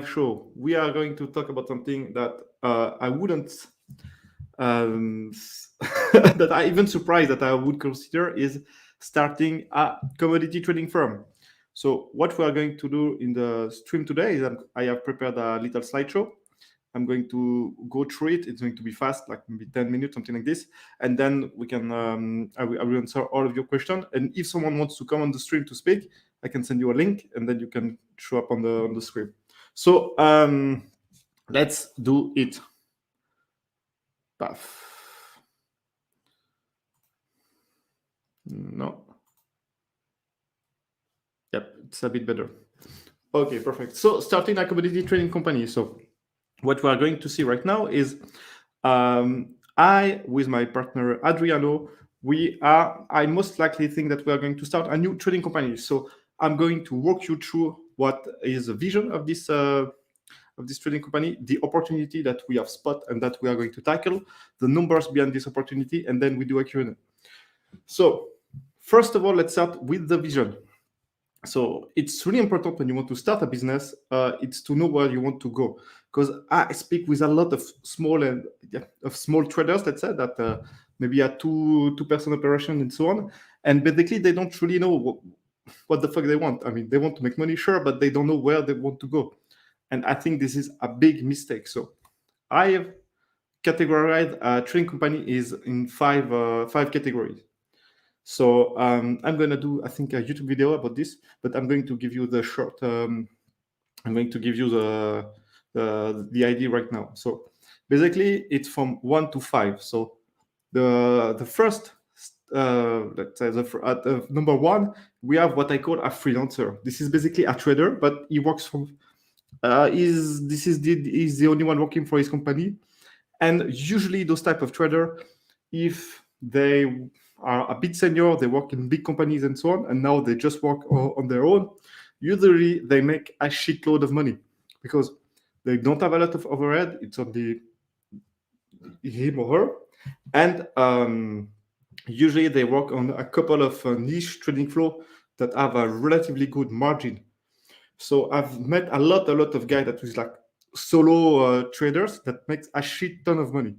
show, we are going to talk about something that I wouldn't, that I even surprised that I would consider is starting a commodity trading firm. So what we are going to do in the stream today is I have prepared a little slideshow. I'm going to go through it. It's going to be fast, like maybe 10 minutes, something like this. And then we can, I will answer all of your questions. And if someone wants to come on the stream to speak, I can send you a link and then you can show up on the screen. So let's do it. Puff. No. Yep, it's a bit better. Okay, perfect. So starting a commodity trading company. So what we are going to see right now is I, with my partner Adriano, I most likely think that we are going to start a new trading company. So I'm going to walk you through what is the vision of this trading company, the opportunity that we have spot and that we are going to tackle, the numbers behind this opportunity, and then we do a Q&A. So first of all, let's start with the vision. So it's really important when you want to start a business, it's to know where you want to go. Because I speak with a lot of small traders, let's say, that maybe a two-person operation and so on. And basically, they don't really know what the fuck they want. I mean, they want to make money, sure, but they don't know where they want to go. And I think this is a big mistake. So I have categorized a trading company is in five categories. So I'm going to do, I think, a YouTube video about this, but I'm going to give you the short, I'm going to give you the idea right now. So basically, it's from 1 to 5. So the first, let's say, at number 1, we have what I call a freelancer. This is basically a trader, but he works from, he's the only one working for his company. And usually those type of trader, if they are a bit senior, they work in big companies and so on, and now they just work on their own, usually they make a shitload of money because they don't have a lot of overhead. It's only him or her. And usually they work on a couple of niche trading flow that have a relatively good margin. So I've met a lot of guys that was like solo traders that makes a shit ton of money.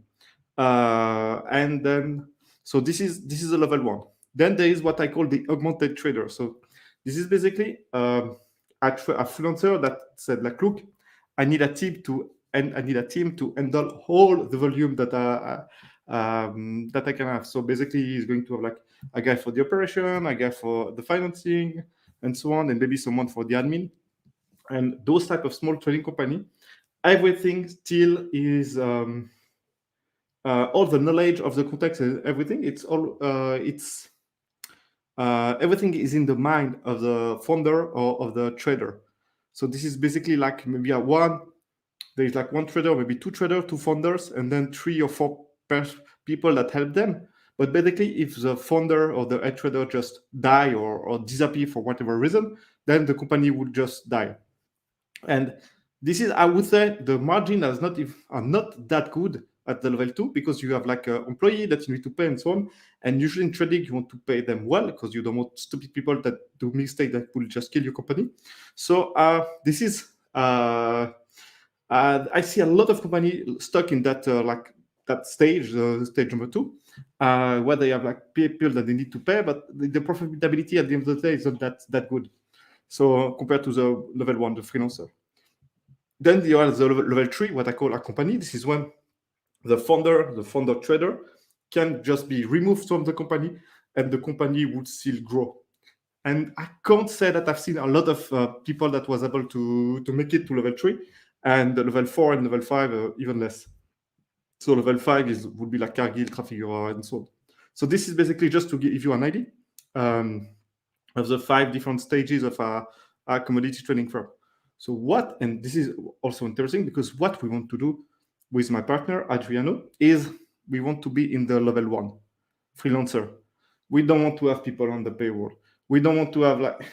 And then, so this is a level 1. Then there is what I call the augmented trader. So this is basically a freelancer that said like, look, I need a team to handle all the volume that I can have. So basically, he's going to have like a guy for the operation, a guy for the financing, and so on, and maybe someone for the admin. And those type of small trading company, everything still is all the knowledge of the context and everything. It's all everything is in the mind of the founder or of the trader. So this is basically like maybe there's like one trader, maybe two traders, two founders, and then 3 or 4 people that help them. But basically, if the founder or the head trader just die or disappear for whatever reason, then the company would just die. And this is, I would say, the margin are not that good at the level 2 because you have like an employee that you need to pay and so on. And usually in trading, you want to pay them well because you don't want stupid people that do mistakes that will just kill your company. So this is, I see a lot of companies stuck in that that stage, stage number 2, where they have like people that they need to pay, but the profitability at the end of the day is not that good. So compared to the level 1, the freelancer. Then you have the level 3, what I call a company. This is when the founder trader can just be removed from the company and the company would still grow. And I can't say that I've seen a lot of people that was able to make it to level 3, and level 4 and level 5 even less. So level 5 would be like Cargill, Trafigura, and so on. So this is basically just to give you an idea of the 5 different stages of a commodity trading firm. So and this is also interesting because what we want to do with my partner, Adriano, is we want to be in the level 1, freelancer. We don't want to have people on the payroll. We don't want to have like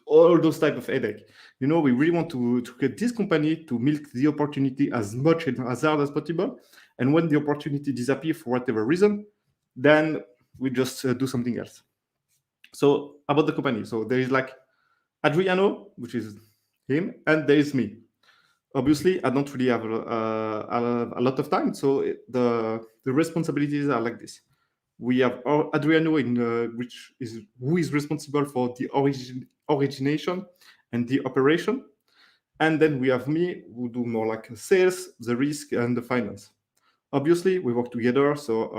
all those type of headache. We really want to create this company to milk the opportunity as much and as hard as possible. And when the opportunity disappears for whatever reason, then we just do something else. So about the company. So there is like Adriano, which is him, and there is me. obviously, I don't really have a lot of time, so the responsibilities are like this. We have Adriano who is responsible for the origination and the operation, and then we have me who do more like sales, the risk, and the finance. Obviously, we work together, so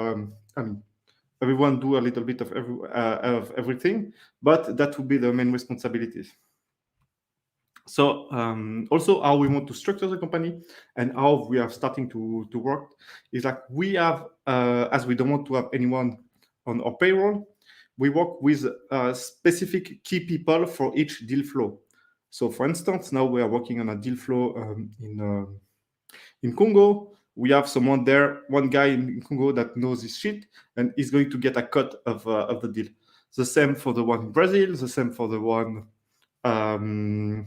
I mean, everyone do a little bit of everything, but that would be the main responsibilities. So also how we want to structure the company and how we are starting to work is like we have, as we don't want to have anyone on our payroll, we work with specific key people for each deal flow. So for instance, now we are working on a deal flow in Congo. We have someone there, one guy in Congo that knows his shit and is going to get a cut of the deal. The same for the one in Brazil, the same for the one in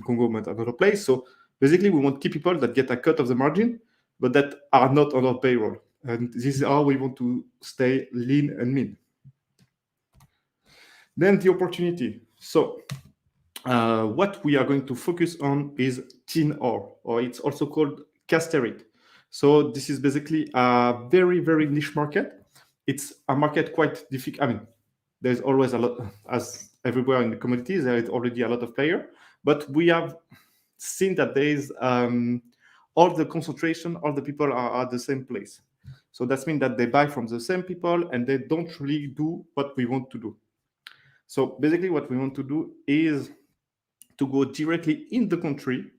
Congo, but another place. So basically, we want key people that get a cut of the margin, but that are not on our payroll. And this is how we want to stay lean and mean. Then the opportunity. So what we are going to focus on is tin ore, or it's also called casterite. So this is basically a very, very niche market. It's a market quite difficult. I mean, there's always a lot, as everywhere in the commodities, there is already a lot of players. But we have seen that there is all the concentration, all the people are at the same place. So that means that they buy from the same people and they don't really do what we want to do. So basically what we want to do is to go directly in the country,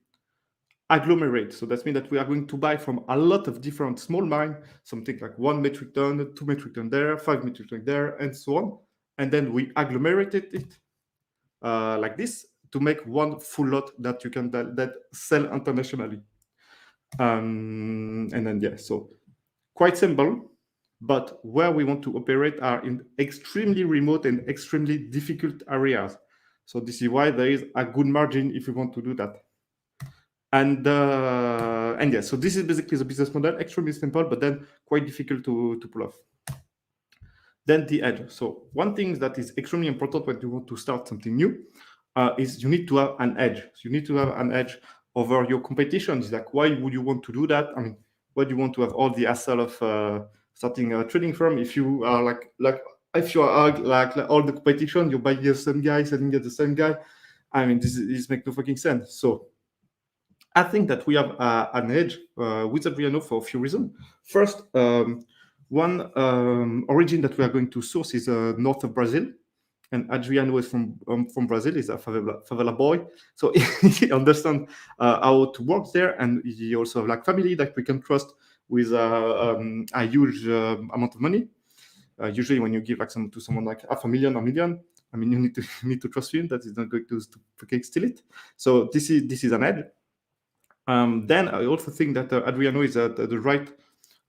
agglomerate. So that means that we are going to buy from a lot of different small mines, something like 1 metric ton, 2 metric ton there, 5 metric ton there, and so on. And then we agglomerated it like this to make one full lot that you can that sell internationally. And then yeah, so quite simple, but where we want to operate are in extremely remote and extremely difficult areas. So this is why there is a good margin if you want to do that. And yeah, so this is basically the business model, extremely simple, but then quite difficult to pull off. Then the edge. So one thing that is extremely important when you want to start something new is you need to have an edge. So you need to have an edge over your competition. It's like, why would you want to do that? I mean, why do you want to have all the hassle of starting a trading firm if you are like if you are like all the competition, you buy the same guy, selling at the same guy. I mean, this makes no fucking sense. So I think that we have an edge with Adriano for a few reasons. First, one origin that we are going to source is north of Brazil. And Adriano is from Brazil, he's a favela boy. So he understands how to work there. And he also has like family that we can trust with a huge amount of money. Usually when you give like to someone like $500,000 or $1 million, I mean, you need to trust him that he's not going to steal it. So this is an edge. Then I also think that Adriano is at the right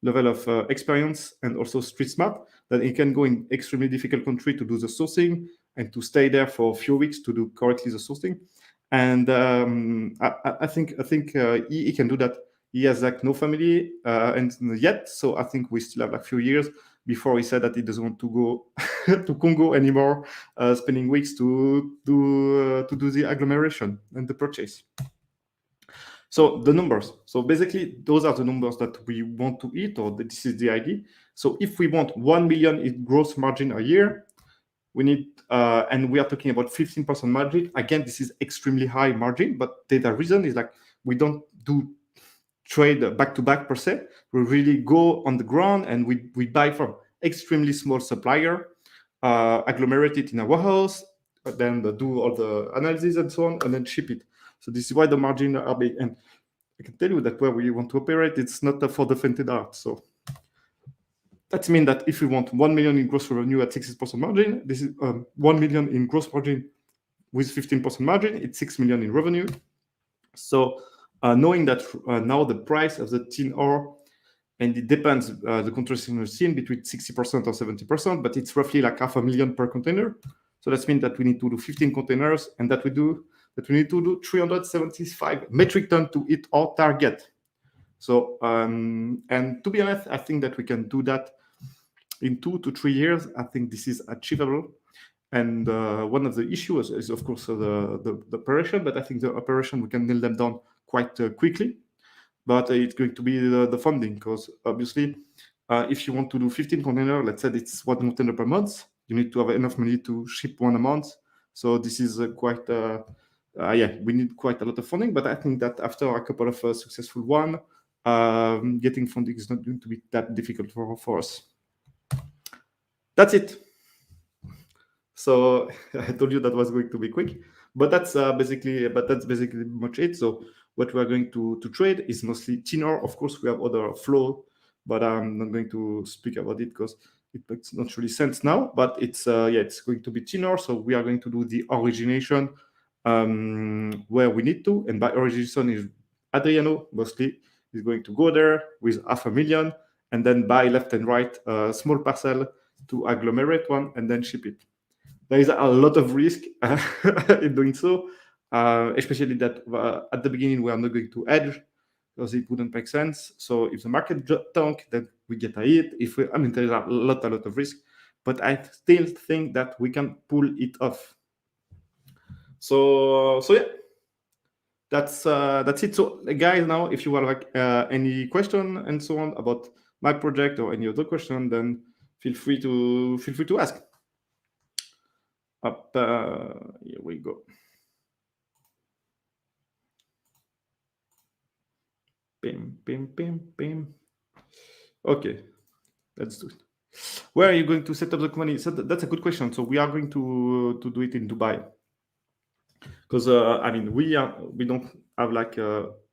level of experience and also street smart, that he can go in extremely difficult country to do the sourcing and to stay there for a few weeks to do correctly the sourcing. And I think he can do that. He has like no family and yet, so I think we still have like a few years before he said that he doesn't want to go to Congo anymore, spending weeks to do the agglomeration and the purchase. So the numbers. So basically, those are the numbers that we want to hit, or this is the idea. So if we want 1 million in gross margin a year, we need, and we are talking about 15% margin. Again, this is extremely high margin, but the reason is like we don't do trade back to back per se. We really go on the ground and we buy from extremely small supplier, agglomerate it in a warehouse, then do all the analysis and so on, and then ship it. So this is why the margins are big. And I can tell you that where we want to operate, it's not for the faint heart. So that means that if we want 1 million in gross revenue at 60% margin, this is 1 million in gross margin with 15% margin, it's 6 million in revenue. So knowing that now the price of the tin ore, and it depends, the contrasting scene between 60% or 70%, but it's roughly like $500,000 per container. So that means that we need to do 15 containers, and that we need to do 375 metric ton to hit our target. So, and to be honest, I think that we can do that in 2 to 3 years. I think this is achievable. And one of the issues is, of course, the operation, but I think the operation, we can nail them down quite quickly, but it's going to be the funding, because obviously, if you want to do 15 containers, let's say it's 1 container per month, you need to have enough money to ship one a month. So this is quite, we need quite a lot of funding. But I think that after a couple of successful one, getting funding is not going to be that difficult for us. That's it. So I told you that was going to be quick, but that's basically much it. So what we are going to trade is mostly tenor. Of course, we have other flow, but I'm not going to speak about it because it makes not really sense now. But it's it's going to be tenor. So we are going to do the origination where we need to, and by origination is Adriano mostly is going to go there with 500,000 and then buy left and right a small parcel to agglomerate one and then ship it. There is a lot of risk in doing so, especially that at the beginning we are not going to hedge because it wouldn't make sense. So if the market tank, then we get a hit. There is a lot of risk, but I still think that we can pull it off. So yeah, that's it. So guys, now if you have any question and so on about my project or any other question, then feel free to ask. Here we go. Bim. Okay, let's do it. Where are you going to set up the company? So that's a good question. So we are going to do it in Dubai, because we don't have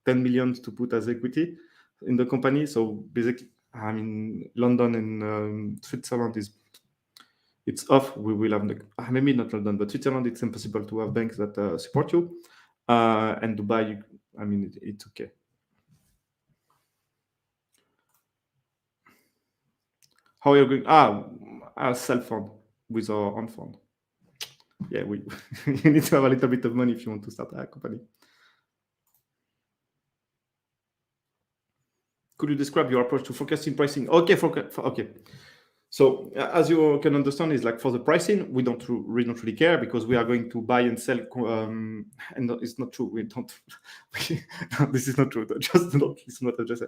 10 million to put as equity in the company. So basically, London and Switzerland it's off. We will have maybe not London, but Switzerland, it's impossible to have banks that support you. And Dubai, it's okay. How are you going? Our self-fund with our own fund. Yeah, you need to have a little bit of money if you want to start a company. Could you describe your approach to forecasting pricing? Okay, okay. So as you can understand, is for the pricing, we don't really care because we are going to buy and sell. And it's not true. We don't. This is not true. It's not just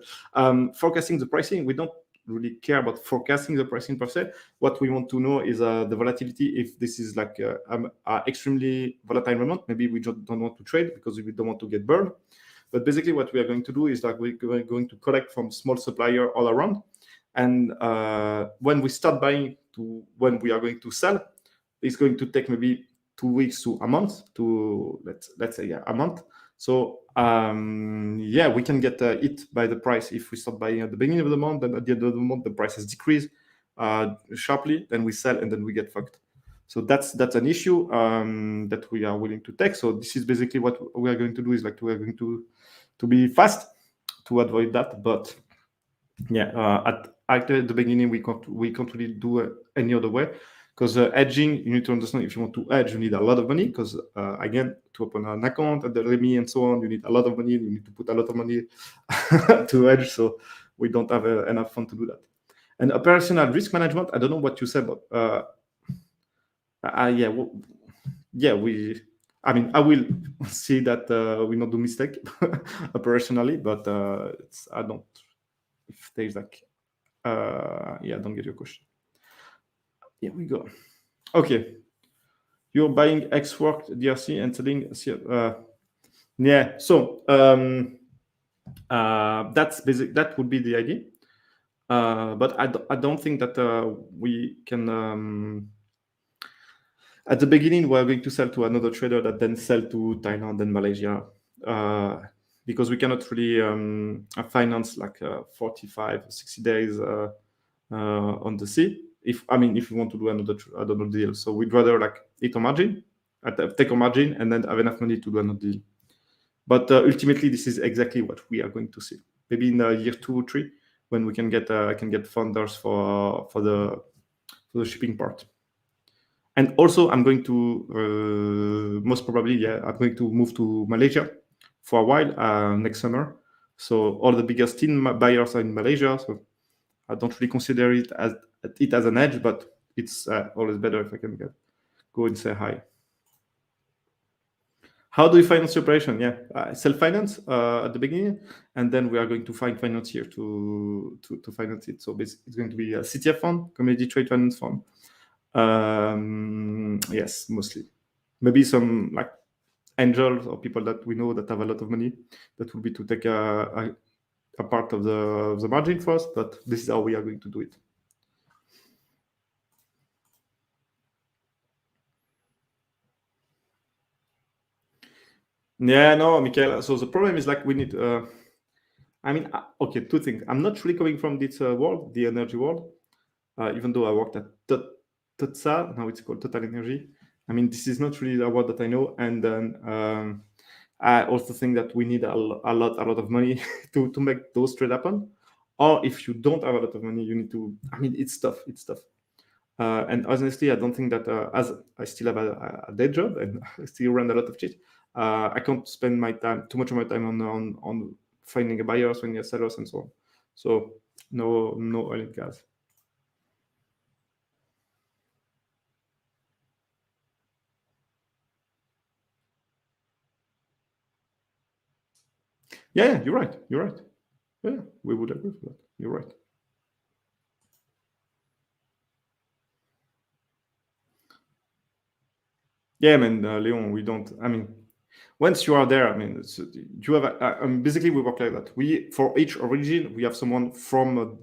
forecasting the pricing. We don't really care about forecasting the pricing per se. What we want to know is the volatility. If this is an extremely volatile moment, maybe we just don't want to trade because we don't want to get burned. But basically, what we are going to do is we're going to collect from small supplier all around. And when we start buying to when we are going to sell, it's going to take maybe 2 weeks to a month to let's say a month. So we can get hit by the price if we start buying at the beginning of the month, and at the end of the month the prices decrease sharply. Then we sell and then we get fucked. So that's an issue that we are willing to take. So this is basically what we are going to do is we are going to be fast to avoid that, but at the beginning, we can't really do any other way, because hedging, you need to understand, if you want to hedge, you need a lot of money, because again, to open an account at the REMI and so on, you need a lot of money. You need to put a lot of money to hedge. So we don't have enough fund to do that. And operational risk management, I don't know what you said, but I will see that we not do mistake operationally, but I don't. If there's don't get your question. Here we go. Okay, you're buying X work DRC and selling. So that's basic. That would be the idea. But I don't think that we can. At the beginning, we're going to sell to another trader that then sell to Thailand and Malaysia. Because we cannot really finance 45, 60 days on the sea. If we want to do another deal, so we'd rather take a margin, and then have enough money to do another deal. But ultimately, this is exactly what we are going to see. Maybe in year 2 or 3, when we can get funders for the shipping part. And also, I'm going to most probably, I'm going to move to Malaysia for a while next summer. So all the biggest tin buyers are in Malaysia. So I don't really consider it as an edge, but it's always better if I can go and say hi. How do we finance the operation? Yeah, self-finance at the beginning, and then we are going to find financier to finance it. So basically, it's going to be a CTF fund, commodity trade finance fund. Yes, mostly. Maybe some like angels or people that we know that have a lot of money that will be to take a part of the margin for us, but this is how we are going to do it. Yeah, no, Michael. So the problem is like we need. I mean, okay, two things. I'm not really coming from this world, the energy world, even though I worked at TOTSA, now it's called Total Energy. I mean, this is not really a word that I know. And then I also think that we need a lot of money to make those trades happen. Or if you don't have a lot of money, you need to. I mean, it's tough. It's tough. And honestly, I don't think that as I still have a day job and I still run a lot of shit, I can't spend my time too much of my time on finding a buyer, finding a sellers, and so on. So no oil and gas. Yeah, you're right. You're right. Yeah, we would agree with that. You're right. Yeah, man, Leon, we don't. I mean, once you are there, I mean, you have. Basically, we work like that. We for each origin, we have someone from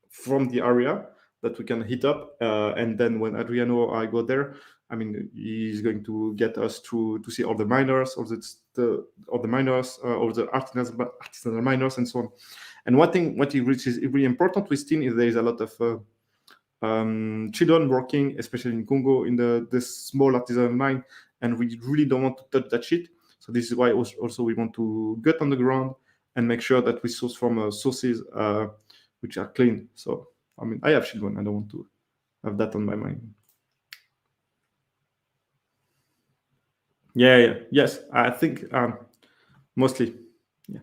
from the area that we can hit up, and then when Adriano or I go there, I mean, he's going to get us to see all the miners, all the miners, all the artisanal miners, and so on. And one thing, what is really important with Steam is there is a lot of children working, especially in Congo, in the small artisanal mine, and we really don't want to touch that shit. So this is why also we want to get on the ground and make sure that we source from sources which are clean. So I mean, I have children. I don't want to have that on my mind. Yeah. Yes, I think mostly. Yeah.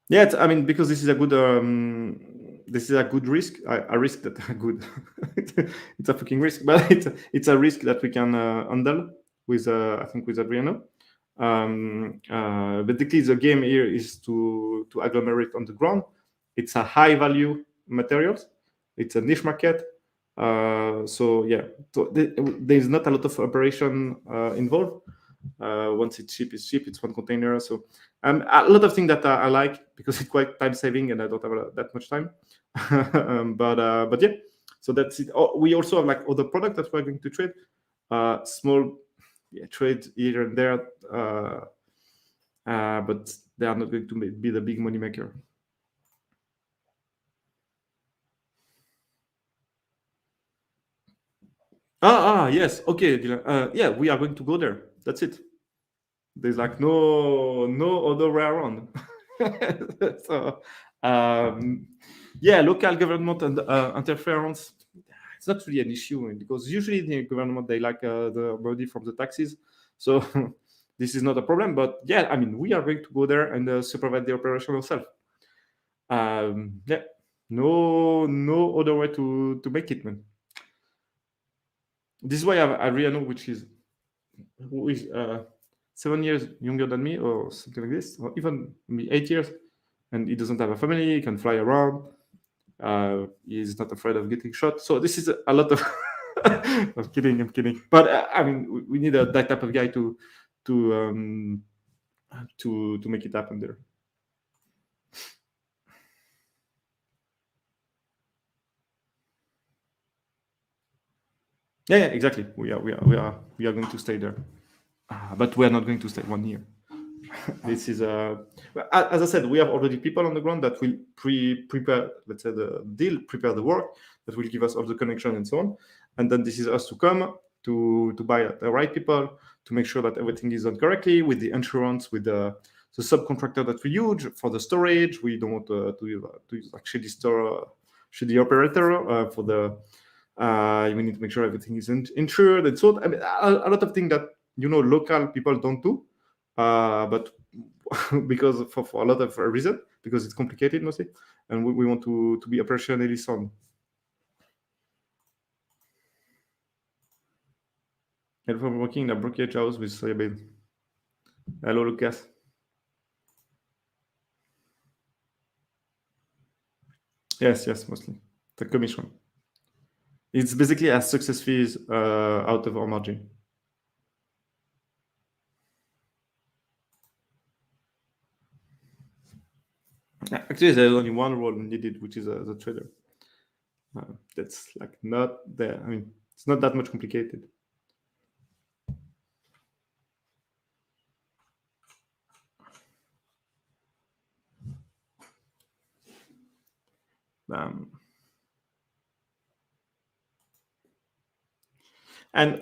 Yeah, I mean, because this is a good risk, a risk that good. It's a fucking risk, but it's a risk that we can handle with I think with Adriano. Basically, the game here is to agglomerate on the ground. It's a high value materials. It's a niche market. So yeah, so there's not a lot of operation involved. Once it's cheap, it's cheap. It's one container. So a lot of things that I like because it's quite time saving and I don't have that much time. But yeah, so that's it. Oh, we also have like other products that we're going to trade. Small trade here and there, but they are not going to be the big money maker. Yes, okay, Dylan. Yeah, we are going to go there. That's it. There's like no other way around. So yeah, local government and interference. It's not really an issue because usually the government they like the money from the taxes, so this is not a problem. But yeah, I mean we are going to go there and supervise the operation ourselves. Yeah, no other way to make it, man. This is why I really know which is who is 7 years younger than me or something like this, or even maybe 8 years, and he doesn't have a family, he can fly around, he's not afraid of getting shot. So this is a lot of I'm kidding, but I mean we need that type of guy to um, to make it happen there. Yeah, exactly. We are going to stay there, but we are not going to stay 1 year. This is as I said, we have already people on the ground that will prepare, let's say, the deal, prepare the work, that will give us all the connection and so on. And then this is us to come to buy the right people, to make sure that everything is done correctly with the insurance, with the subcontractor that we use for the storage. We don't want to use like shitty store, shitty operator for the. We need to make sure everything is insured and so on. I mean, a lot of things that local people don't do, but because for a lot of reason, because it's complicated mostly, and we want to be operationally sound. And from working in a brokerage house with soybean. Hello, Lucas. Yes, mostly the commission. It's basically a success fees out of our margin. Actually, there's only one role needed, which is the trader. That's like not there. I mean, it's not that much complicated. And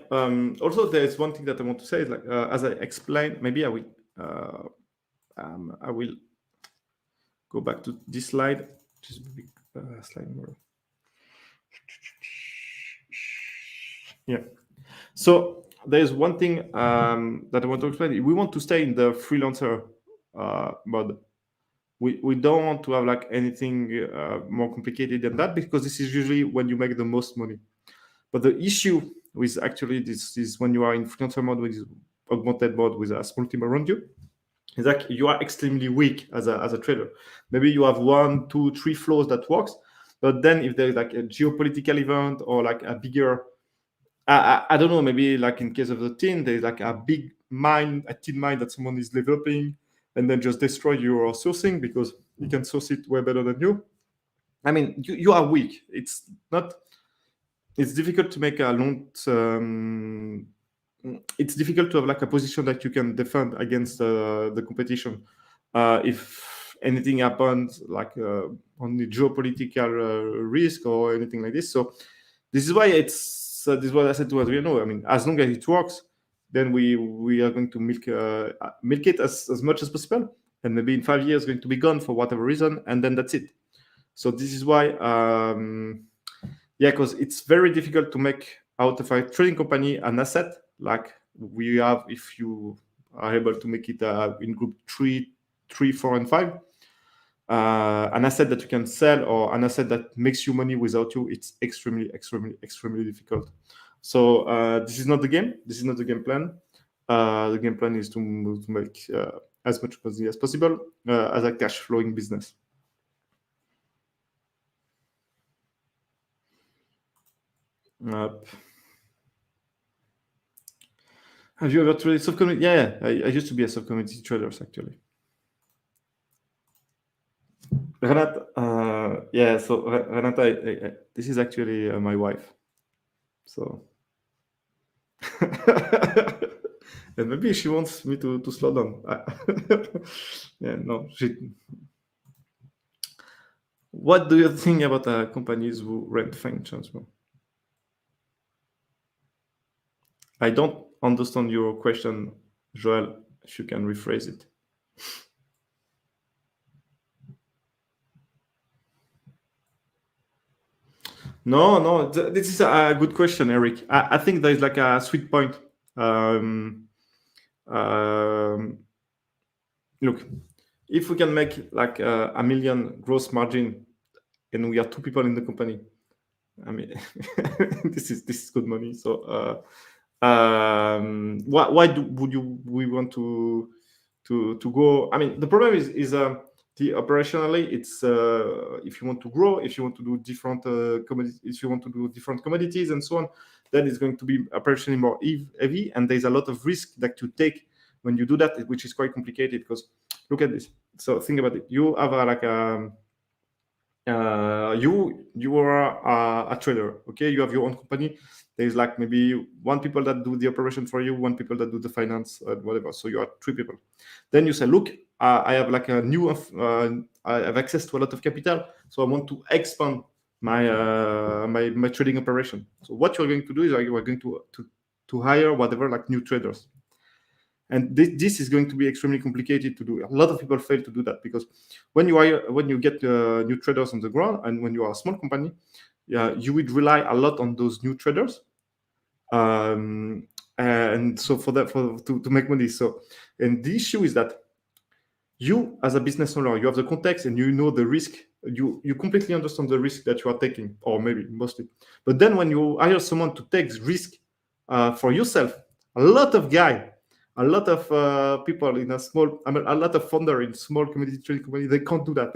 also, there is one thing that I want to say. Is like as I explained, maybe I will go back to this slide. Just a big slide more. Yeah. So there is one thing that I want to explain. We want to stay in the freelancer mode. We don't want to have like anything more complicated than that, because this is usually when you make the most money. But the issue with actually this is when you are in freelancer mode with augmented mode with a small team around you, is that you are extremely weak as a trader. Maybe you have 1, 2, 3 flows that works, but then if there's like a geopolitical event or like a bigger, I don't know, maybe like in case of the tin, there's like a big mine, a tin mine that someone is developing, and then just destroy your sourcing because you can source it way better than you. I mean, you are weak. It's difficult to make a long. It's difficult to have like a position that you can defend against the competition. If anything happens, like on the geopolitical risk or anything like this. So this is why this is what I said to Adriano. I mean, as long as it works, then we are going to milk it as much as possible, and maybe in 5 years going to be gone for whatever reason, and then that's it. So this is why, because it's very difficult to make out of a trading company an asset like we have if you are able to make it in group 3, 4, and 5. An asset that you can sell or an asset that makes you money without you, it's extremely difficult. So this is not the game. This is not the game plan. The game plan is to make as much money as possible as a cash flowing business. Have you ever traded soft commodity? Yeah, I used to be a soft commodity trader actually. Renata, so Renata, this is actually my wife. So, and maybe she wants me to slow down. No. What do you think about companies who rent functions? I don't understand your question, Joel. If you can rephrase it. No, this is a good question, Eric. I think there is like a sweet point. Look, if we can make like a million gross margin, and we are 2 people in the company, I mean, this is good money. So, why would we want to go? I mean, the problem is the operationally, it's if you want to grow, if you want to do different commodities, if you want to do different commodities and so on, then it's going to be operationally more heavy, and there's a lot of risk that you take when you do that, which is quite complicated. Because look at this. So think about it. You have you are a trader. Okay, you have your own company. There's like maybe 1 people that do the operation for you, 1 people that do the finance, whatever. So you are 3 people. Then you say, look, I have like a new, I have access to a lot of capital, so I want to expand my my trading operation. So what you're going to do is you are going to hire whatever like new traders. And this is going to be extremely complicated to do. A lot of people fail to do that, because when you get new traders on the ground, and when you are a small company, you would rely a lot on those new traders, and so to make money. So, and the issue is that you, as a business owner, you have the context and you know the risk. You completely understand the risk that you are taking, or maybe mostly. But then when you hire someone to take risk for yourself, a lot of people in a small, a lot of founder in small commodity trading company, they can't do that.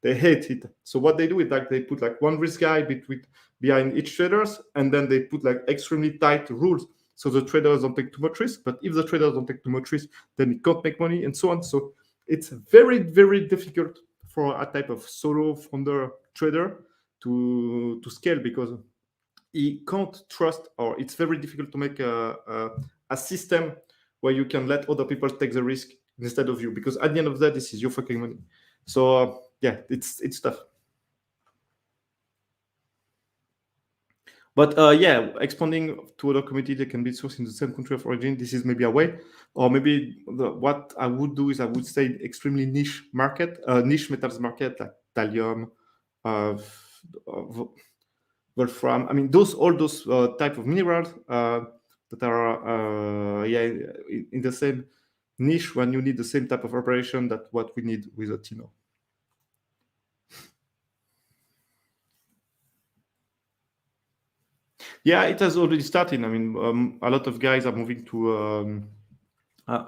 They hate it. So what they do is like they put like one risk guy behind each traders, and then they put like extremely tight rules so the traders don't take too much risk. But if the traders don't take too much risk, then it can't make money and so on. So it's very, very difficult for a type of solo founder trader to scale, because he can't trust, or it's very difficult to make a system where you can let other people take the risk instead of you, because at the end of that, this is your fucking money. So yeah, it's tough. But yeah, expanding to other communities that can be sourced in the same country of origin, this is maybe a way. Or maybe what I would do is I would stay extremely niche market, niche metals market, like thallium, wolfram. I mean, all those type of minerals that are in the same niche when you need the same type of operation that what we need with a Tino. Yeah, it has already started. I mean, a lot of guys are moving to.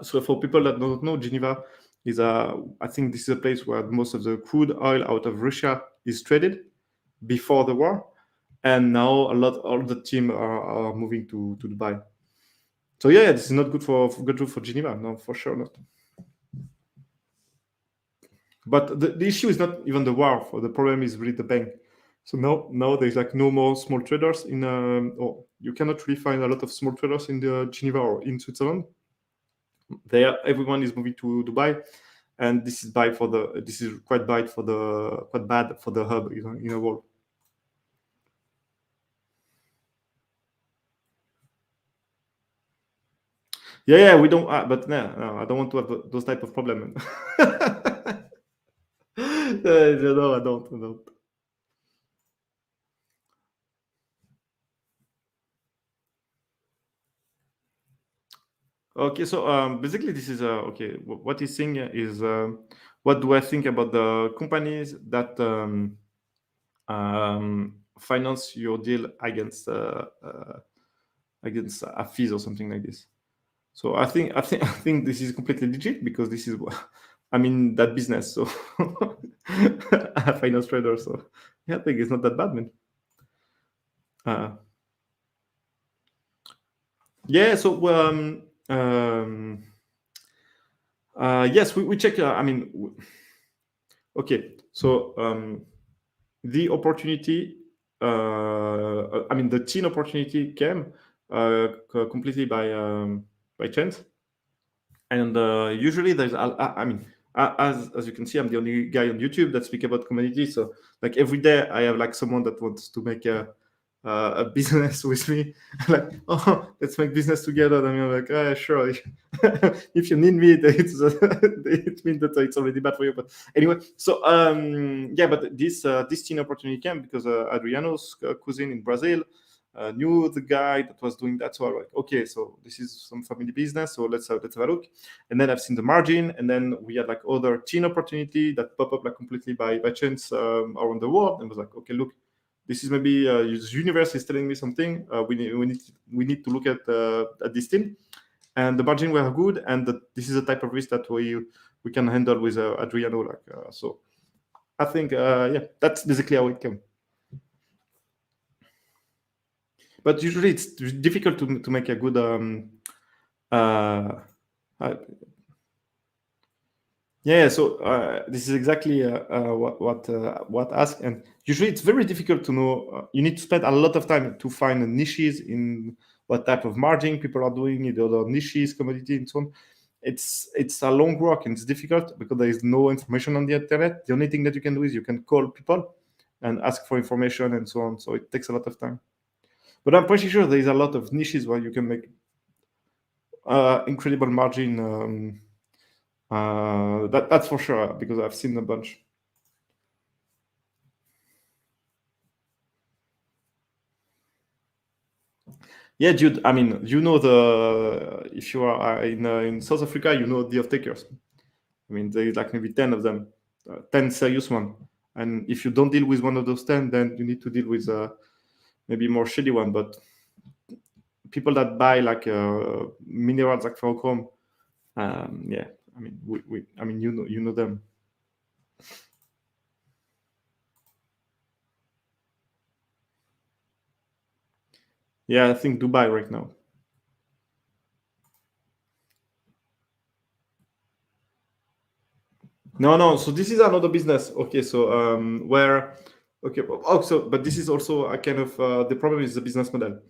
So for people that don't know, Geneva is I think this is a place where most of the crude oil out of Russia is traded before the war, and now all the team are moving to Dubai. So yeah, this is not good for Geneva, no, for sure not. But the issue is not even the war. The problem is really the bank. So now there's like no more small traders in, or you cannot really find a lot of small traders in the Geneva or in Switzerland. Everyone is moving to Dubai, and this is quite bad for the hub in the world. Yeah, we don't. But no, I don't want to have those type of problem. No, I don't. Okay, so basically, this is okay. What he's saying is, what do I think about the companies that finance your deal against a fees or something like this? So I think this is completely legit, because this is I'm in that business, so a finance trader. So yeah, I think it's not that bad, man. Yeah. So yes, we check. I mean, okay. So the opportunity. I mean, the teen opportunity came completely by chance, and usually there's. I mean, as you can see, I'm the only guy on YouTube that speak about commodities. So like every day, I have like someone that wants to make a business with me. Like, oh, let's make business together. And I'm like, sure. If you need me, it means that it's already bad for you. But anyway, so yeah, but this teen opportunity came because Adriano's cousin in Brazil knew the guy that was doing that. So I was like, okay, so this is some family business. So let's have a look. And then I've seen the margin, and then we had like other teen opportunity that pop up like completely by chance around the world, and was like, okay, look, this is maybe the universe is telling me something. We need to look at this thing, and the margin were good, and this is a type of risk that we can handle with Adriano. So I think yeah, that's basically how it came. But usually it's difficult to make a good yeah, so this is exactly what asked, and usually it's very difficult to know. You need to spend a lot of time to find niches in what type of margin people are doing in the other niches, commodity, and so on. It's a long work, and it's difficult because there is no information on the internet. The only thing that you can do is you can call people and ask for information and so on. So it takes a lot of time. But I'm pretty sure there is a lot of niches where you can make incredible margin. That's for sure, because I've seen a bunch. Yeah, Jude. I mean, if you are in South Africa, you know the off-takers. I mean, there is like maybe 10 of them, 10 serious one. And if you don't deal with one of those 10, then you need to deal with maybe more shitty one. But people that buy like minerals like ferrochrome. Yeah, I mean, I mean, you know them. Yeah, I think Dubai right now. No. So this is another business. Okay, so where, okay, also, but this is also a kind of the problem is the business model.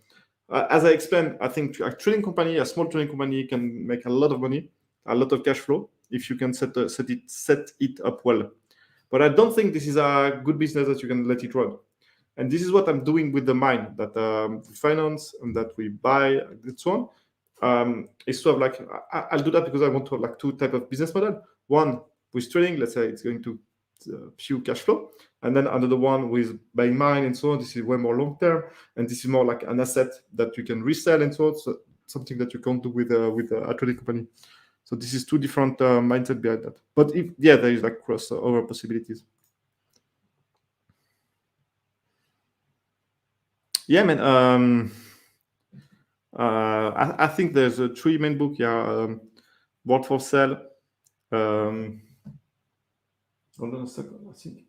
As I explained, I think a trading company, a small trading company, can make a lot of money, a lot of cash flow if you can set it up well. But I don't think this is a good business that you can let it run. And this is what I'm doing with the mine that finance and that we buy and so on. Is to have like I'll do that because I want to have like two type of business model. One with trading, let's say it's going to few cash flow, and then another one with buying mine and so on. This is way more long term, and this is more like an asset that you can resell and so on. So something that you can't do with a trading company. So this is two different mindset behind that. But if there is like crossover possibilities. Yeah, man. I think there's a three main book. Yeah, Word for Sale. Hold on a second. I think.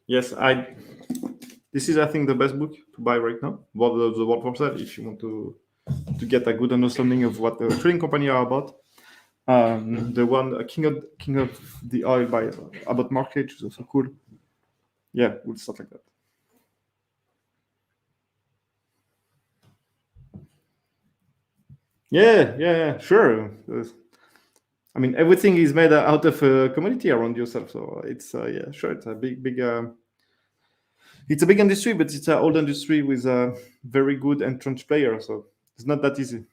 Yes, This is, I think, the best book to buy right now. The Word for Sale, if you want to get a good understanding of what the trading company are about. The one King of the Oil by about market is also cool. Yeah, we'll start like that. Yeah, sure. I mean, everything is made out of a commodity around yourself, so it's yeah, sure. It's a big. It's a big industry, but it's an old industry with a very good entrenched player, so it's not that easy.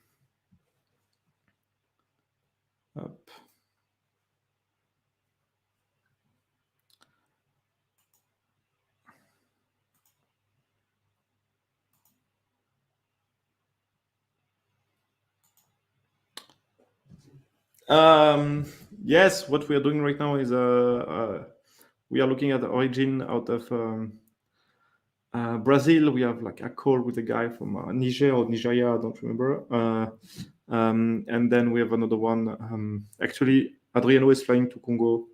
Up. Yes, what we are doing right now is we are looking at the origin out of Brazil. We have like a call with a guy from Niger or Nigeria, I don't remember. And then we have another one. Actually, Adriano is flying to Congo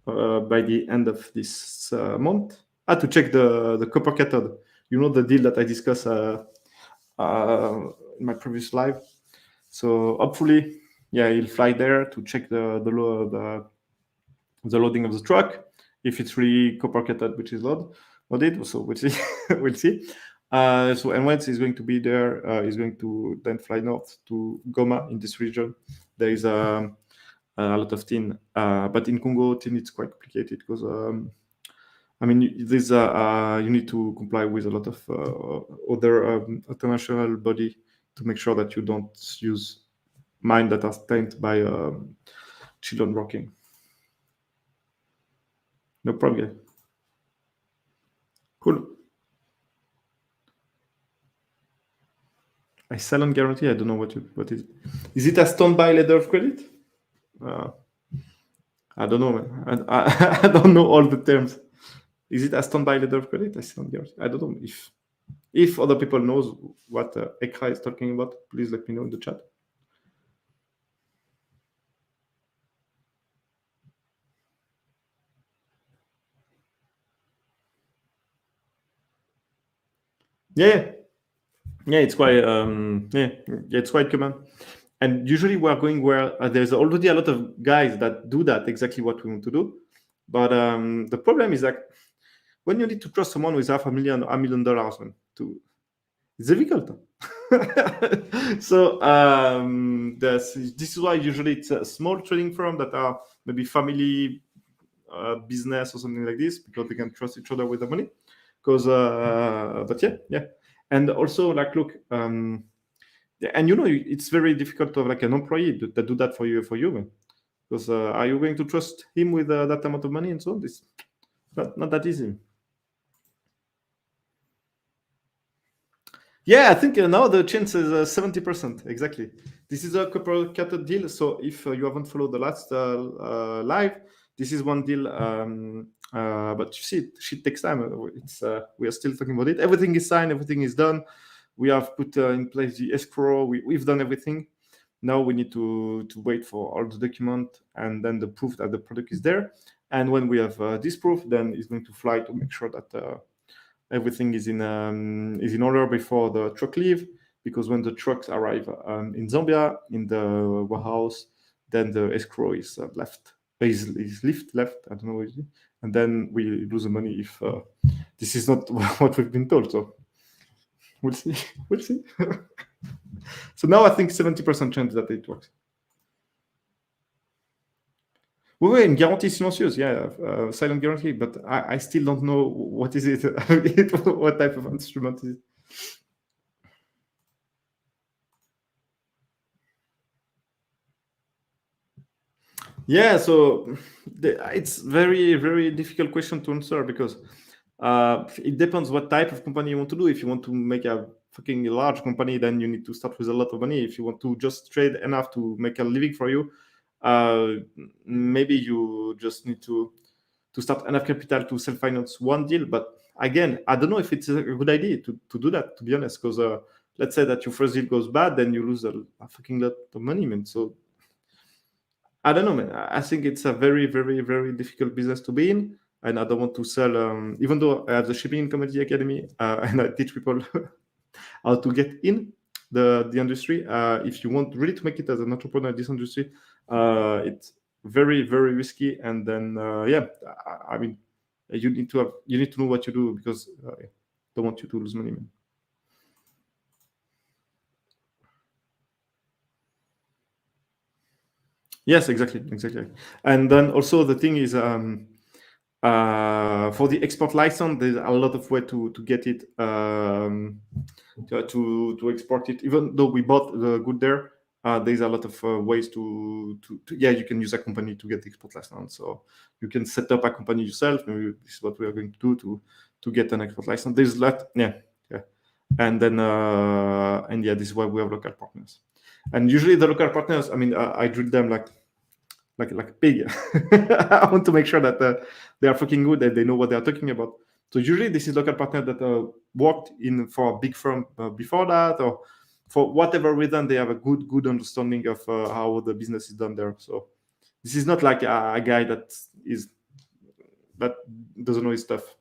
by the end of this month. To check the copper cathode. You know the deal that I discussed in my previous live. So hopefully, yeah, he'll fly there to check the loading of the truck. If it's really copper cathode, which is loaded, so we'll see. We'll see. So and once he's going to be there, he's going to then fly north to Goma in this region. There is a lot of tin, but in Congo, tin it's quite complicated because I mean, this you need to comply with a lot of other international body to make sure that you don't use mine that are stained by children working. No problem. Cool. I sell on guarantee. I don't know what is. Is it a standby letter of credit? I don't know, man. I don't know all the terms. Is it a standby letter of credit? I sell on guarantee. I don't know if other people knows what Ekra is talking about. Please let me know in the chat. Yeah, it's quite it's quite common. And usually we are going where there's already a lot of guys that do that exactly what we want to do. But the problem is that when you need to trust someone with $500,000, $1 million, it's difficult. So this is why usually it's a small trading firm that are maybe family business or something like this, because they can trust each other with the money. Because but yeah, and also like look, and it's very difficult to have like an employee that do that for you, because are you going to trust him with that amount of money and so on? This not that easy. Yeah, I think now the chance is 70%. Exactly. This is a copper cathode deal. So if you haven't followed the last live, this is one deal. But you see, it takes time. We are still talking about it. Everything is signed. Everything is done. We have put in place the escrow. We've done everything. Now we need to wait for all the document and then the proof that the product is there. And when we have this proof, then it's going to fly to make sure that everything is in order before the truck leave. Because when the trucks arrive in Zambia in the warehouse, then the escrow is left. Is left. I don't know what it is. And then we lose the money if this is not what we've been told. So we'll see. We'll see. So now I think 70% chance that it works. Oui, une garantie silencieuse, yeah, silent guarantee, but I still don't know what is it, what type of instrument is it. Yeah, so it's very, very difficult question to answer because it depends what type of company you want to do. If you want to make a fucking large company, then you need to start with a lot of money. If you want to just trade enough to make a living for you, maybe you just need to start enough capital to self-finance one deal. But again, I don't know if it's a good idea to do that, to be honest, because let's say that your first deal goes bad, then you lose a fucking lot of money, man. So I don't know, man. I think it's a very, very, very difficult business to be in. And I don't want to sell, even though I have the Shipping and Commodity Academy and I teach people how to get in the industry. If you want really to make it as an entrepreneur in this industry, it's very, very risky. And then, I mean, you need to know what you do because I don't want you to lose money, man. Yes, exactly. And then also the thing is, for the export license, there's a lot of way to get it, to export it. Even though we bought the good there, there's a lot of ways to you can use a company to get the export license. So you can set up a company yourself. Maybe this is what we are going to do to get an export license. There's a lot, and then this is why we have local partners. And usually the local partners, I mean, I drill them like a pig. I want to make sure that they are fucking good, that they know what they are talking about. So usually this is local partner that worked in for a big firm before that, or for whatever reason they have a good understanding of how the business is done there. So this is not like a guy that doesn't know his stuff.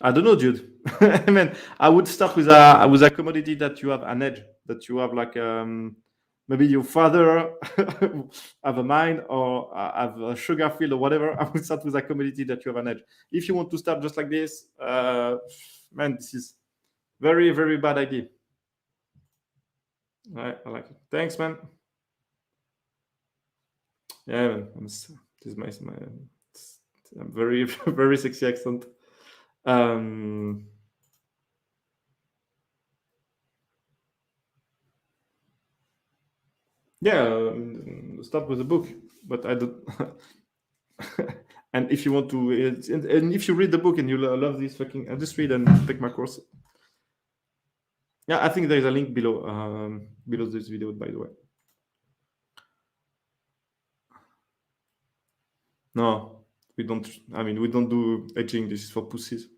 I don't know, dude. I mean, I would start with a commodity that you have an edge, that you have like maybe your father have a mine or have a sugar field or whatever. I would start with a commodity that you have an edge. If you want to start just like this, man, this is very, very bad idea. I like it. Thanks, man. Yeah, man. This is my very, very sexy accent. Start with a book, but I don't. And if you want to, and if you read the book and you love this fucking industry, then take my course. Yeah, I think there is a link below this video, by the way. No, we don't. I mean, we don't do hedging. This is for pussies.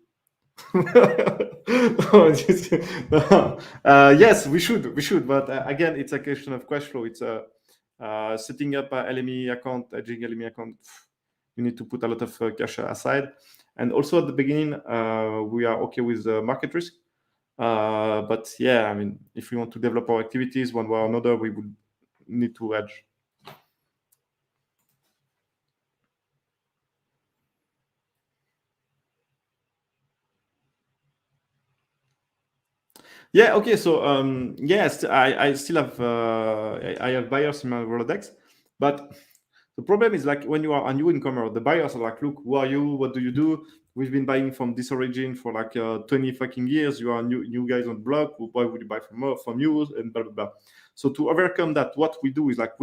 Yes, we should. But again, it's a question of cash flow. It's setting up a LME account, hedging LME account. You need to put a lot of cash aside. And also at the beginning, we are okay with the market risk. But yeah, I mean, if we want to develop our activities one way or another, we would need to hedge. Yeah. Okay. So yes, I still have I have buyers in my Rolodex, but the problem is like when you are a new incomer, the buyers are like, look, who are you? What do you do? We've been buying from this origin for like 20 fucking years. You are new guys on the block. Why would you buy from you? And blah blah blah. So to overcome that, what we do is like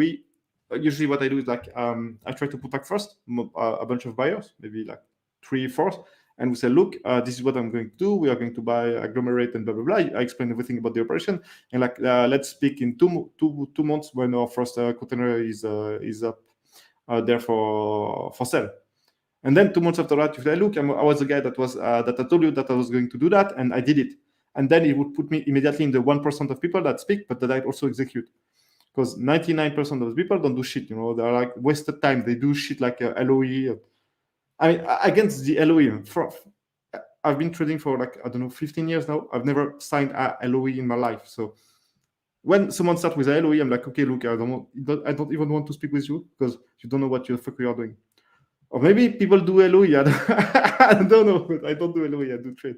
usually what I do is like I try to put like first a bunch of buyers, maybe like 3, 4, and we say, look, this is what I'm going to do. We are going to buy agglomerate and blah blah blah. I explain everything about the operation, and like let's speak in two months when our first container is up there for sale. And then 2 months after that, you say, look, I was the guy that I told you that I was going to do that, and I did it. And then it would put me immediately in the 1% of people that speak, but that I also execute. Because 99% of the people don't do shit, they're like wasted time. They do shit like LOE. I mean, against the LOE. I've been trading for like, I don't know, 15 years now. I've never signed a LOE in my life. So when someone starts with a LOE, I'm like, okay, look, I don't even want to speak with you because you don't know what the fuck you are doing. Or maybe people do LOE. I don't know, but I don't do LOE. I do trade.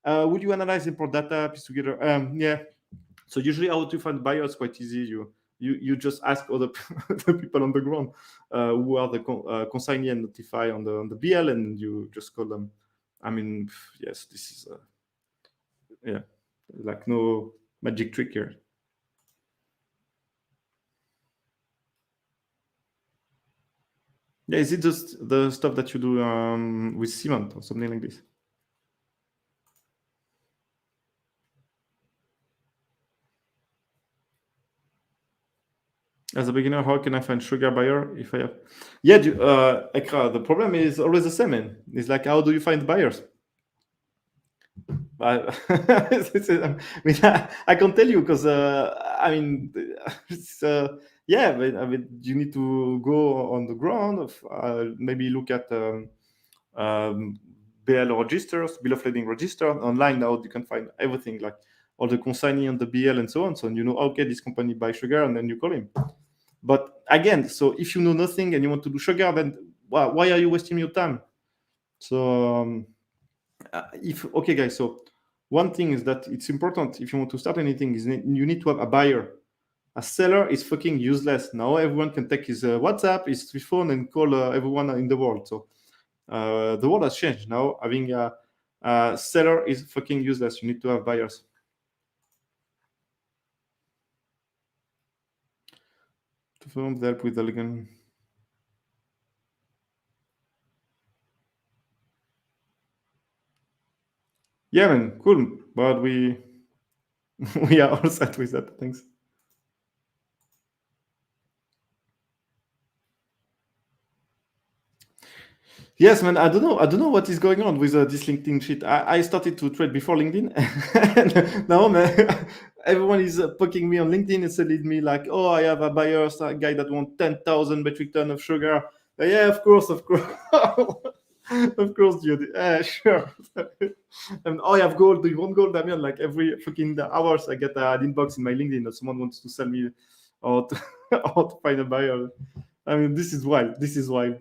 Would you analyze import data, piece together? Yeah. So usually how to find buyers quite easy. You just ask other the people on the ground who are the consignee and notify on the BL, and you just call them. I mean, yes, this is yeah, like no magic trick here. Yeah, is it just the stuff that you do with cement or something like this? As a beginner, how can I find sugar buyer if I have? Yeah, Ekra, the problem is always the same, man. It's like, how do you find buyers? I mean, I can tell you because I mean, it's, yeah, but, I mean, you need to go on the ground, maybe look at BL registers, bill of lading register online. Now you can find everything, like all the consignee on the BL and so on. So you know, okay, this company buys sugar, and then you call him. But again, so if you know nothing and you want to do sugar, then why are you wasting your time? So okay, guys, so one thing is that it's important if you want to start anything is you need to have a buyer. A seller is fucking useless. Now everyone can take his WhatsApp, his phone, and call everyone in the world. So the world has changed. Now having a seller is fucking useless. You need to have buyers. To help with the legal. Yeah, man, cool. But we we are all set with that. Thanks. Yes, man. I don't know. I don't know what is going on with this LinkedIn shit. I started to trade before LinkedIn, and now, man, everyone is poking me on LinkedIn and telling me like, "Oh, I have a buyer, a guy that wants 10,000 metric ton of sugar." Yeah, of course, of course, of course, dude. Sure. And oh, I have gold. Do you want gold? I mean, like every fucking hours, I get an inbox in my LinkedIn that someone wants to sell me or to, or to find a buyer. I mean, this is wild. This is wild.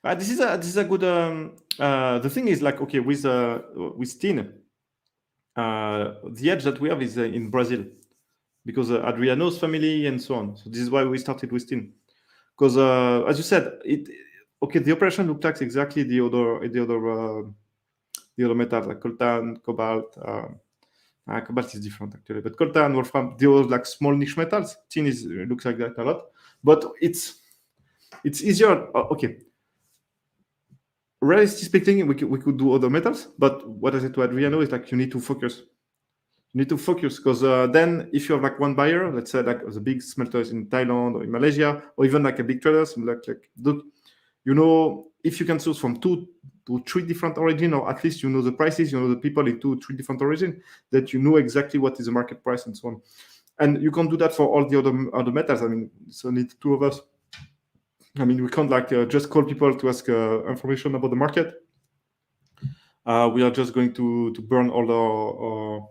This is a good. The thing is, like, okay, with tin, the edge that we have is in Brazil because Adriano's family and so on. So this is why we started with tin, because as you said, the operation looked like exactly the other metals like coltan, cobalt. Cobalt is different actually, but coltan, wolfram, the other like small niche metals. Tin looks like that a lot, but it's easier. Okay, realistically speaking, we could do other metals, but what I said to Adriano is like you need to focus. You need to focus because then if you have like one buyer, let's say like the big smelters in Thailand or in Malaysia, or even like a big traders, like look, if you can source from 2 to 3 different origin, or at least you know the prices, you know the people in 2 or 3 different origin, that you know exactly what is the market price and so on. And you can do that for all the other metals. I mean, it's only 2 of us. I mean, we can't like just call people to ask information about the market. We are just going to burn all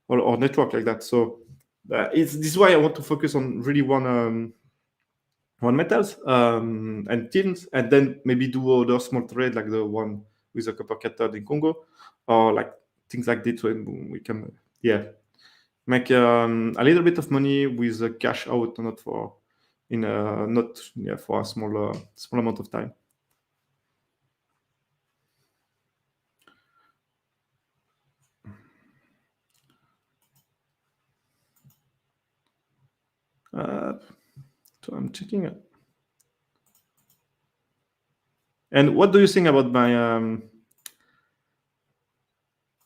our network like that. So this is why I want to focus on really one metals and tins, and then maybe do other small trade like the one with the copper cathode in Congo, or like things like this. When we can, make a little bit of money with the cash out, not for a small amount of time. So I'm checking it. And what do you think about my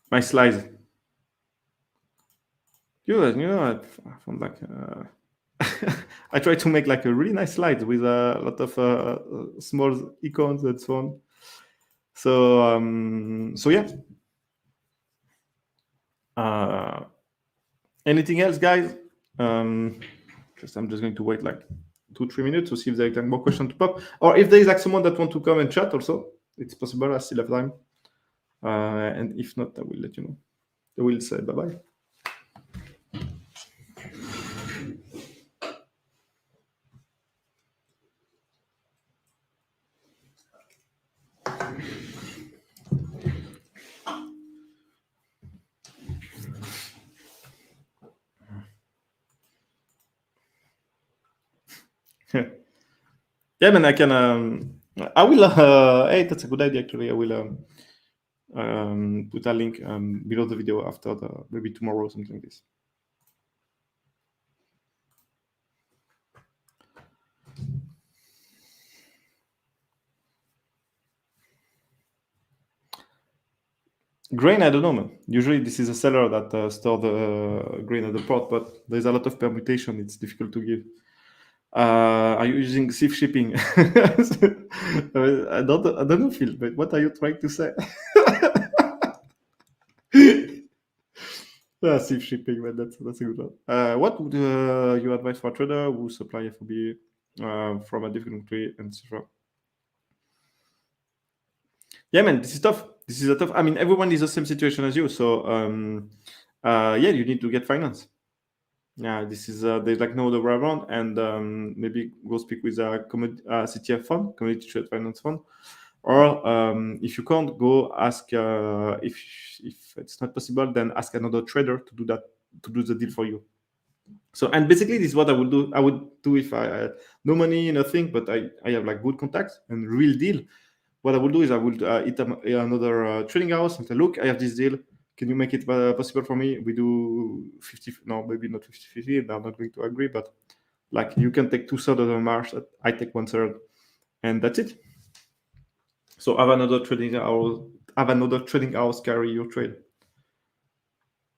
my slides? You know, I found like I try to make like a really nice slide with a lot of small icons and so on. So yeah. Anything else, guys? I'm just going to wait like 2-3 minutes to see if there's like more questions to pop, or if there is like someone that want to come and chat also. It's possible. I still have time. And if not, I will let you know. I will say bye bye. Yeah, man, I can. I will. Hey, that's a good idea. Actually, I will put a link below the video after maybe tomorrow or something like this. Grain, I don't know, man. Usually, this is a seller that store the grain at the port, but there's a lot of permutation. It's difficult to give. Are you using CIF shipping? I don't know, Phil. But what are you trying to say? CIF shipping, man. That's a good one. What would you advise for a trader who supply FOB from a different country, etc.? Yeah, man, this is tough. This is a tough. I mean, everyone is the same situation as you. So, yeah, you need to get finance. Yeah, this is there's like no other way around, and maybe go speak with a CTF fund, Commodity Trade Finance Fund, or if you can't, go ask if it's not possible, then ask another trader to do that, to do the deal for you. So, and basically, this is what I would do. I would do if I had no money, nothing, but I have like good contacts and real deal. What I would do is I would hit another trading house and say, look, I have this deal. Can you make it possible for me? We do 50, no, maybe not 50-50. I'm not going to agree, but like you can take 2/3 of the margin, I take 1/3, and that's it. So have another trading house carry your trade.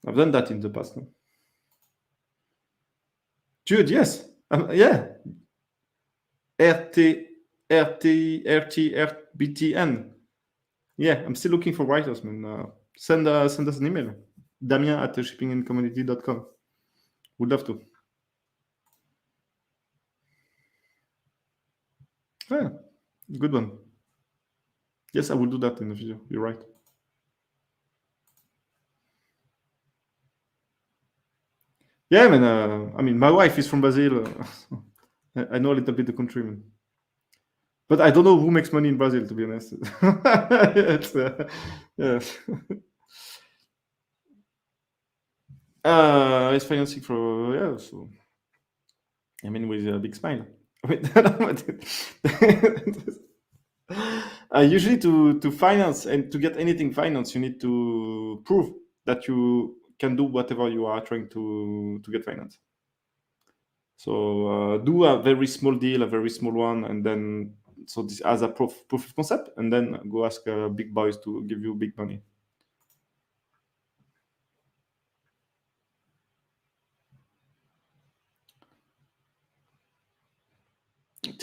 I've done that in the past. No? Dude, yes, yeah. RTBTN. Yeah, I'm still looking for writers, man. Send us an email. Damien@shippingandcommodity.com. Would love to. Yeah, good one. Yes, I will do that in the future. You're right. Yeah, man. I mean, my wife is from Brazil. I know a little bit the country, man. But I don't know who makes money in Brazil, to be honest. Yeah. It's financing for, yeah, so I mean, with a big smile. Usually to finance and to get anything financed, you need to prove that you can do whatever you are trying to get financed. So do a very small deal, a very small one, and then so this as a proof of concept, and then go ask big boys to give you big money.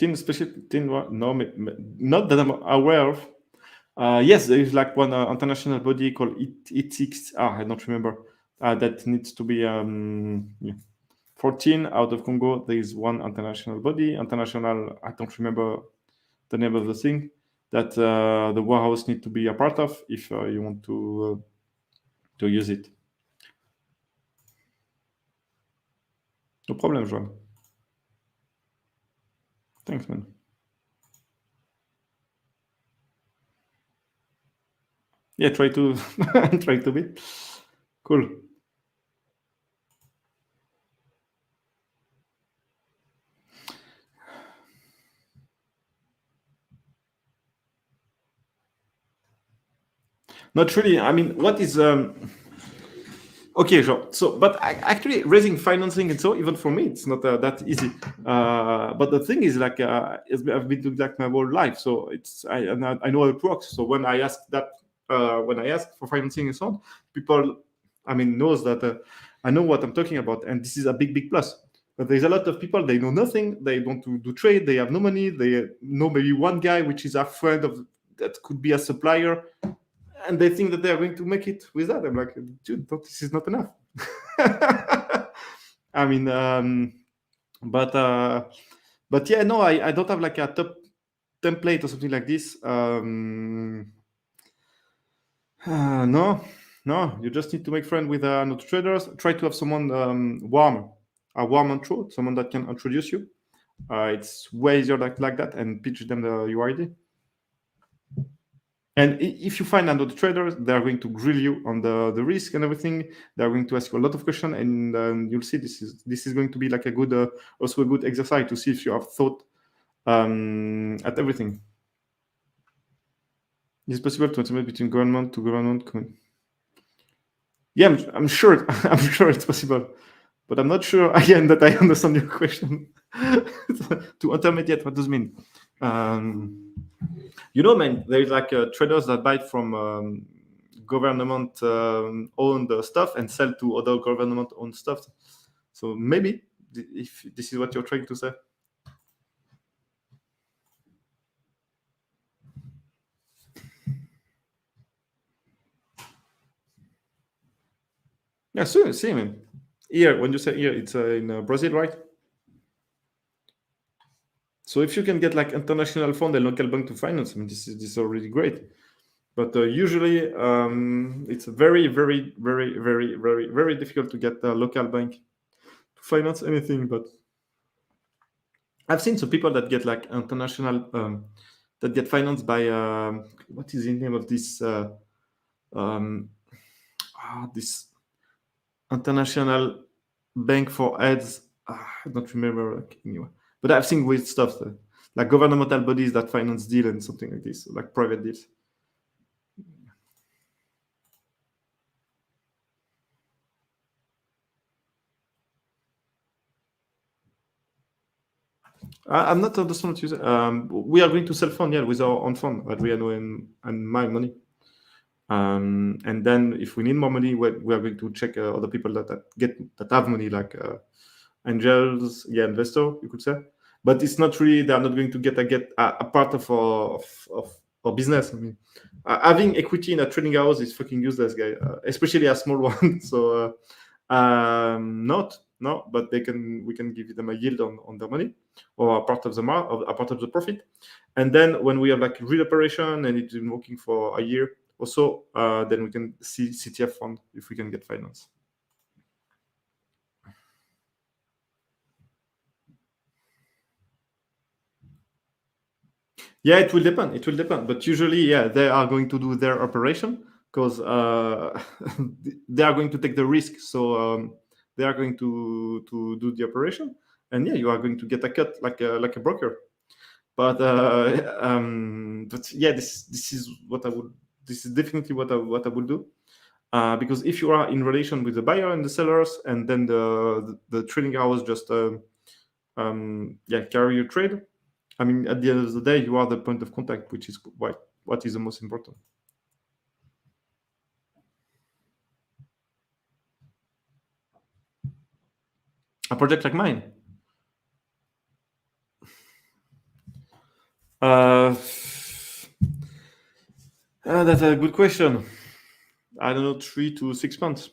No, not that I'm aware of. Yes, there is like one international body called ETX. I don't remember. That needs to be 14 out of Congo. There is one international body. International. I don't remember the name of the thing that the warehouse need to be a part of if you want to use it. No problem, Joan. Thanks, man. Yeah, try to be cool. Not really. I mean, what is Okay, sure. So, but actually, raising financing and so, even for me, it's not that easy. But the thing is, like, I've been doing like my whole life, so I know how it works. So when I ask for financing and so on, people, I mean, knows that I know what I'm talking about, and this is a big plus. But there's a lot of people, they know nothing, they don't do trade, they have no money, they know maybe one guy which is a friend of that could be a supplier, and they think that they are going to make it with that. I'm like, dude, this is not enough. I mean, but yeah, no, I don't have like a top template or something like this. No, you just need to make friends with other traders. Try to have someone warm intro, someone that can introduce you. It's way easier like that, and pitch them your idea. And if you find another traders, they are going to grill you on the risk and everything. They are going to ask you a lot of questions, and you'll see this is going to be like a good also a good exercise to see if you have thought at everything. Is it possible to estimate between government to government? Yeah, I'm sure. I'm sure it's possible, but I'm not sure again that I understand your question. To intermediate, what does it mean? You know, man, there's like traders that buy from government owned stuff and sell to other government owned stuff. So maybe if this is what you're trying to say. Yeah, sure, see, man. Here, when you say here, it's in Brazil, right? So if you can get like international fund and local bank to finance, I mean, this is already great. But usually, it's very difficult to get a local bank to finance anything. But I've seen some people that get like international that get financed by what is the name of this this international bank for ads. I don't remember like, anyway. But I've seen weird stuff like governmental bodies that finance deal and something like this, like private deals. I'm not understanding what you say. We are going to sell fund, yeah, with our own fund, but we are doing and my money. And then if we need more money, we are going to check other people that have money, like angels, yeah, investor, you could say. But it's not really, they are not going to get a part of our business. I mean, having equity in a trading house is fucking useless, guy, especially a small one. So no, but we can give them a yield on their money or a part of the profit. And then when we have like real operation and it's been working for a year or so, then we can see CTF fund if we can get finance. Yeah, it will depend. But usually, yeah, they are going to do their operation because they are going to take the risk. So they are going to do the operation, and yeah, you are going to get a cut like a broker. But yeah, this is what I would. This is definitely what I would do. Because if you are in relation with the buyer and the sellers, and then the trading hours just carry your trade. I mean, at the end of the day, you are the point of contact, which is what is the most important. A project like mine. That's a good question. I don't know, 3 to 6 months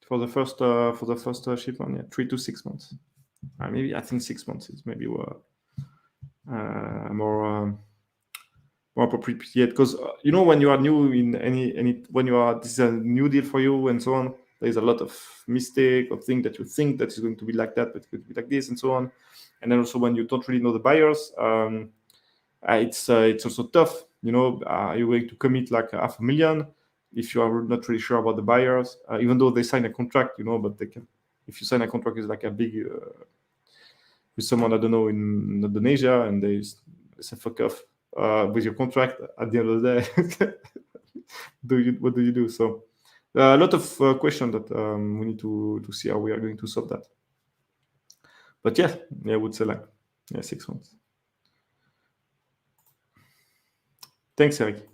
for the first shipment. Yeah, 3 to 6 months. Maybe I think 6 months is maybe more appropriate, because you know, when you are new in any when you are, this is a new deal for you and so on, there's a lot of mistake or thing that you think that is going to be like that, but it could be like this and so on. And then also when you don't really know the buyers, it's also tough. You know, you're going to commit like $500,000 if you are not really sure about the buyers, even though they sign a contract, you know, but they can. If you sign a contract with like a big with someone, I don't know, in Indonesia, and they say fuck off with your contract at the end of the day, what do you do? So A lot of questions that we need to see how we are going to solve that. But yeah, I would say 6 months. Thanks, Eric.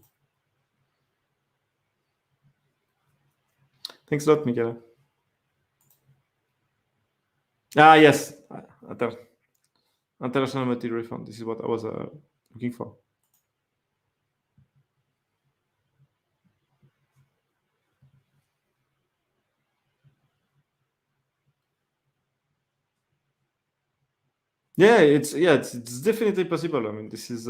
Thanks a lot, Michaela. Yes. International material refund. This is what I was looking for. Yeah, it's definitely possible. I mean, this is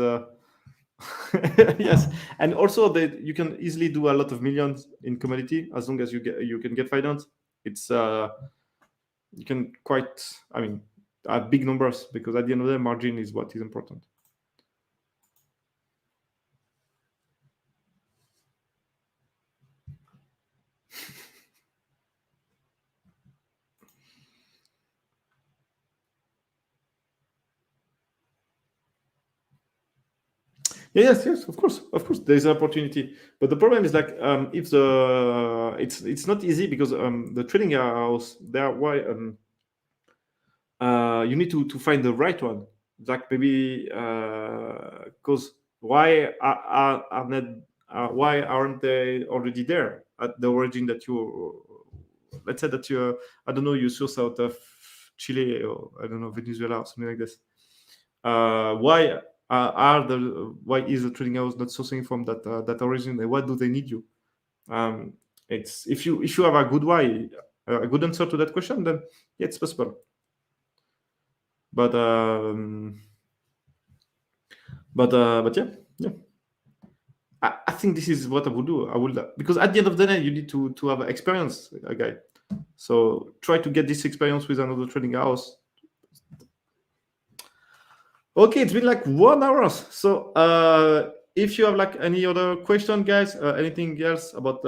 yes, and also that you can easily do a lot of millions in commodity as long as you can get finance. It's you can quite, I mean, big numbers, because at the end of the day, margin is what is important. Yes, of course, there is an opportunity, but the problem is if it's not easy, because the trading house, they are why you need to find the right one. Like maybe because why why aren't they already there at the origin that you, let's say that you, I don't know, you source out of Chile, or I don't know, Venezuela or something like this. Why why is the trading house not sourcing from that origin? And why do they need you? It's if you have a good why, a good answer to that question, then yeah, it's possible. But yeah. I think this is what I would do. I would, because at the end of the day, you need to have experience, guy. So try to get this experience with another trading house. Okay, it's been 1 hour. So if you have any other question, guys, anything else about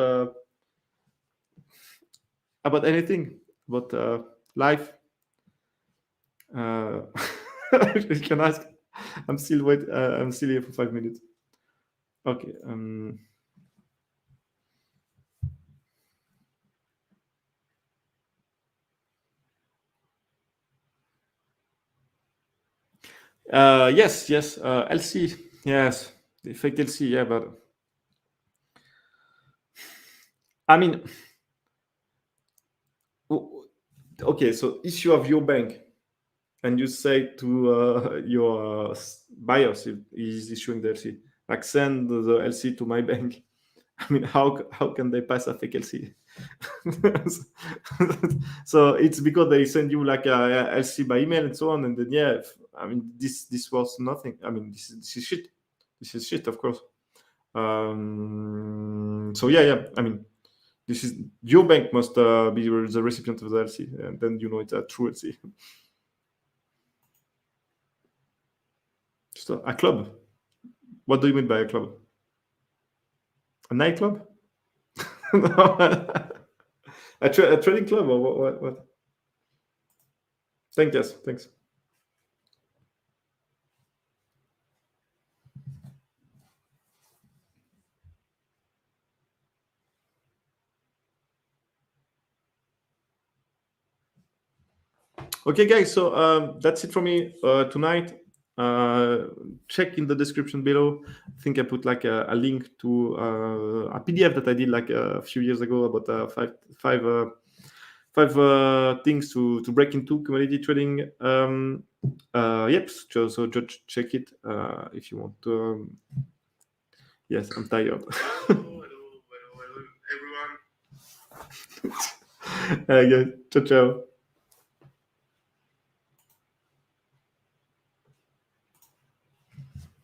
anything about life, you can ask. I'm still here for 5 minutes. Okay. Yes. LC. Yes. The effect LC. Yeah, but I mean, okay. So if you have your bank and you say to your buyers, if he's issuing the LC, send the LC to my bank. I mean, how can they pass a fake LC? So it's because they send you a LC by email and so on, and then I mean, this was nothing. I mean, this is shit. This is shit, of course. So yeah. I mean, this is, your bank must be the recipient of the LC, and then it's a true LC. Just a club. What do you mean by a club? A nightclub? a trading club, or what? Thanks. Okay, guys. So that's it for me tonight. Check in the description below. I think I put a link to a PDF that I did a few years ago about five things to break into commodity trading. Yep. So just check it if you want to. Yes, I'm tired. Hello, everyone. Guys. Ciao.